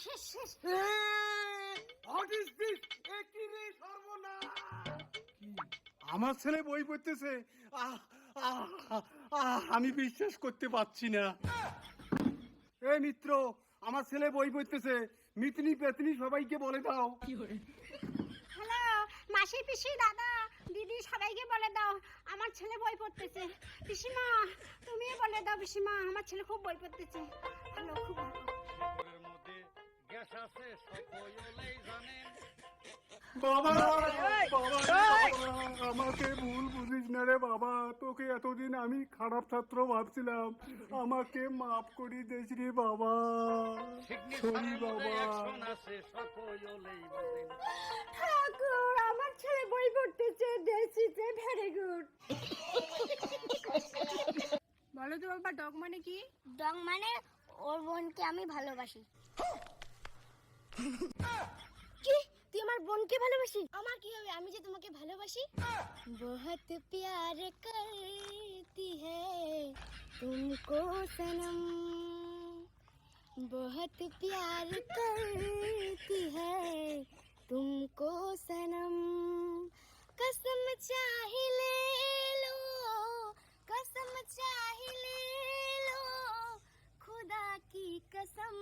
শেষ শেষ। What is this? কি রে সর্বনাশ! কি আমার ছেলে বই পড়তেছে? আহ আহ আহ আমি বিশ্বাস করতে পারছি না। এই মিত্র, আমার ছেলে বই পড়তেছে। মিতনি পেতনি সবাইকে বলে দাও। হ্যালো মাসি পিসি দাদা দিদি সবাইকে বলে দাও আমার ছেলে বই পড়তেছে। পিসিমা তুমিও বলে দাও পিসিমা আমার ছেলে খুব বই পড়তেছে। হ্যালো খুব ভালো। ঘরের মধ্যে গ্যাস আছে সকলেই জানেন। বাবা বাবা, আমাকে ভুল বুঝিস না রে বাবা। তোকে এতদিন আমি খারাপ ছাত্র ভাবছিলাম, আমাকে মাফ করে দিস রে বাবা। সরি বাবা। অ্যাকশন আছে সকলেই বলেন। ঠাকুর আমার ছেলে বই পড়তেছে। দেশিতে ভেরি গুড। বলো তো বাবা ডগ মানে কি? ডং মানে ওর বোনকে আমি ভালোবাসি। কি তুই আমার বোনকে ভালোবাসি? আমার কি হবে, আমি যে তোমাকে ভালোবাসি। বহুত প্যার করতি হ্যায় তুমকো সনম, बहुत प्यार करती है तुमको सनम, कसम चाहे ले लो, कसम चाहे ले लो, खुदा की कसम,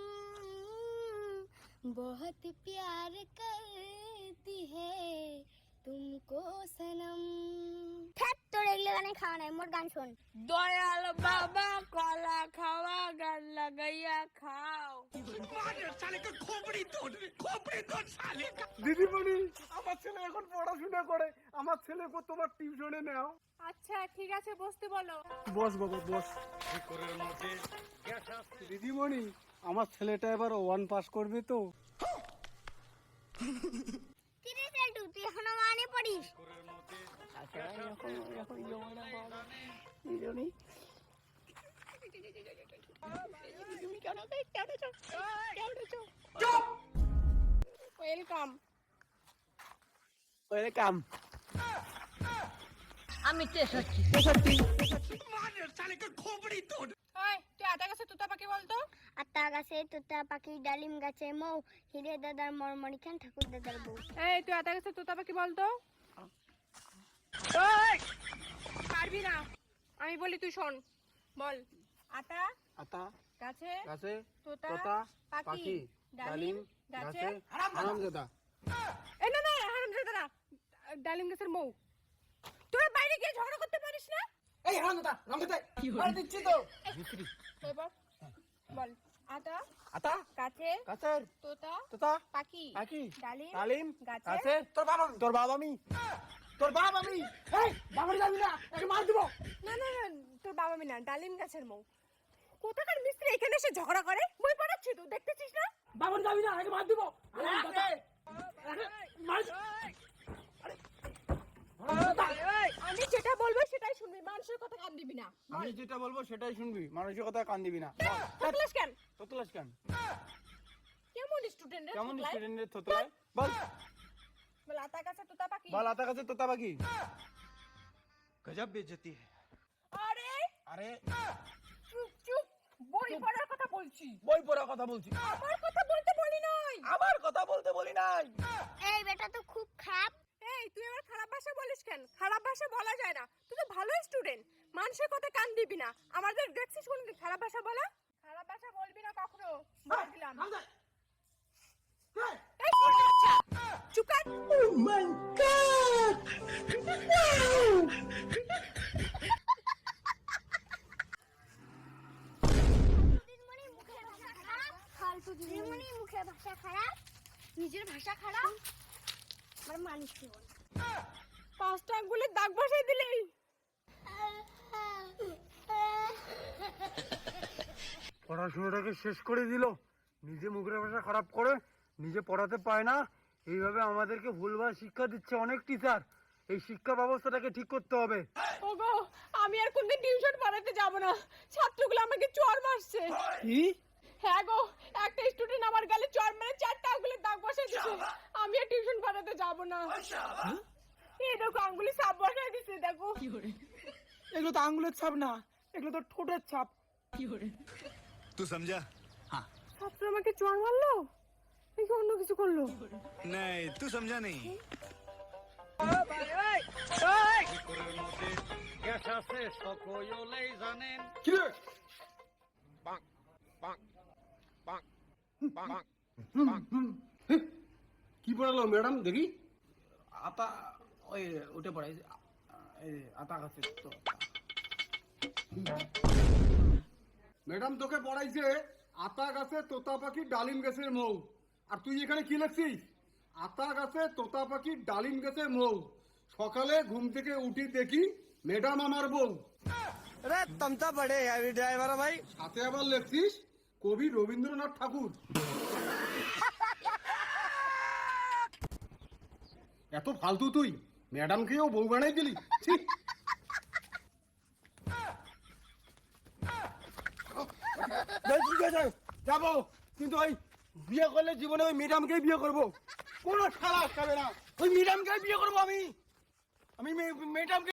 बहुत प्यार करती है तुमको सनम। ধ্যাৎ, তোর এগুলো গানে খাওয়া নাই, মোর গান শোন। দয়াল বাবা কলা খাওয়া গান লাগাইয়া খাও। দিদিমণি, আমার ছেলে এখন পড়াশোনা করে, আমার ছেলেকে তোমার টিউশনে নাও। আচ্ছা ঠিক আছে বসতে বলো। বস বাবা বস। ঘরের মধ্যে গ্যাস আছে। দিদিমণি, আমার ছেলেটা এবার 1 পাস করবে তো? কি রে সেলটু, তুই এখনো মানে পড়িস? ঘরের মধ্যে ওয়েলকাম। ওয়েলকাম। ওই তুই আতা গাছে তোতা পাখি বলতো। আতা গাছে তোতা পাখি, ডালিম গাছে মৌ, হিরে দাদার মরমরি খান, ঠাকুর দাদার বউ। এই তুই আতা গাছে তোতা পাখি বলতো। পারবি না, আমি বলি তুই শোন। বল। আতা আতা গাছে গাছে তোতা তোতা পাখি পাখি ডালিম গাছে হারামজাদা। এই না না হারামজাদা না, ডালিম গাছের মৌ। তোরা বাইরে গিয়ে ঝগড়া করতে পারিস না? এই হারামজাদা, রামজাদা মার দিচ্ছি তো। এবার বল। আতা আতা গাছে গাছের তোতা তোতা পাখি পাখি ডালিম ডালিম গাছে গাছে তোর বাবা আমি এই বাবার যাবি না, একে মার দিব। না না না, তোর বাবা আমি না, ডালিম গাছের মৌ। কোথাকার মিস্ত্রি এখানে এসে ঝগড়া করে? বই পড়াচ্ছি তো, দেখতেছিস না? বাবার যাবি না, একে মার দিব। আমি যেটা বলবো সেটাই শুনবি, মানুষের কথা কান দিবি না। আমি যেটা বলবো সেটাই শুনবি, মানুষের কথা কান দিবি না। তোতলাস কেন? তোতলাস কেন? কেমন স্টুডেন্ট রে? কেমন স্টুডেন্টের তোতলায়? বল বল। আতা গাছে তোতা পাখি। বল আতা গাছে তোতা পাখি। গজব বেজতি है। আরে আরে চুপ চুপ, বই পড়ার কথা বলছি। বই পড়ার কথা বলছি। আমার কথা বলতে বলি নাই। আমার কথা বলতে বলি নাই। এই বেটা তো খুব খারাপ। এই তুই আবার খারাপ ভাষা বলিস কেন? খারাপ ভাষা বলা যায় না, তুই তো ভালো স্টুডেন্ট। মানুষের কথা কান দিবি না। আমাদের দেখছিস কোন খারাপ ভাষা বলা? খারাপ ভাষা বলবি না কখনো, বলে দিলাম। এই ছোট বাচ্চা, চুপ কর। দিদিমণি মুখের ভাষা খারাপ, ফালতু দিদিমণি মুখের ভাষা খারাপ, নিজের ভাষা খারাপ, আমার মানুষ কি বলে। 5টা আঙ্গুলের দাগ বসাই দিলেই। পড়াশোনাটাকে শেষ করে দিল, নিজে মুখের ভাষা খারাপ করে, নিজে পড়াতে পায় না। এইভাবে আমাদেরকে ভুলভাল শিক্ষা দিচ্ছে অনেক টিচার। এই শিক্ষা ব্যবস্থাটাকে ঠিক করতে হবে। ওগো, আমি আর কোনদিন টিউশন পড়াতে যাব না। ছাত্রগুলো আমাকে চড় মারছে। কি? হ্যাঁ গো, একটা স্টুডেন্ট আমার গালে চড় মেরে 4টা আঙ্গুলের দাগ বসাই দিয়েছে। আমি আর টিউশন পড়াতে যাব না। এই দেখো আঙ্গুলি ছাপ বসাই দিয়েছে, দেখো। এগুলো তো আঙ্গুলের ছাপ না, এগুলো তো ঠোঁটের ছাপ। तू समझा? ছাত্র আমাকে চড় মারলো। নাকি অন্য কিছু করলো? नहीं तू समझा नहीं ভিতরের মধ্যে গ্যাস আছে সকলেই জানেন। কি রে কি পড়ালো ম্যাডাম দেখি? আতা ওই উঠে পড়ে আতা গাছে তো ম্যাডাম তোকে পড়াইছে আতা গাছে তোতা পাখি ডালিম গাছের মৌ, আর তুই এখানে কি লিখছিস? আতা গাছে তোতা পাখি ডালিম গাছের মৌ, সকালে ঘুম থেকে উঠি দেখি ম্যাডাম আমার বউ। अरे तुम तो बड़े हैवी ड्राइवर है भाई। সাথে আবার লিখছিস কবি রবীন্দ্রনাথ ঠাকুর। এত ফালতু তুই ম্যাডামকেও বউ বানাই দিলি। ছি! ঠিক আছে যাবো, কিন্তু ওই বিয়ে করলে জীবনে ওই ম্যাডামকেই বিয়ে করবো, কোনো খেলা খাবে না, ওই ম্যাডামকেই বিয়ে করবো আমি ম্যাডামকে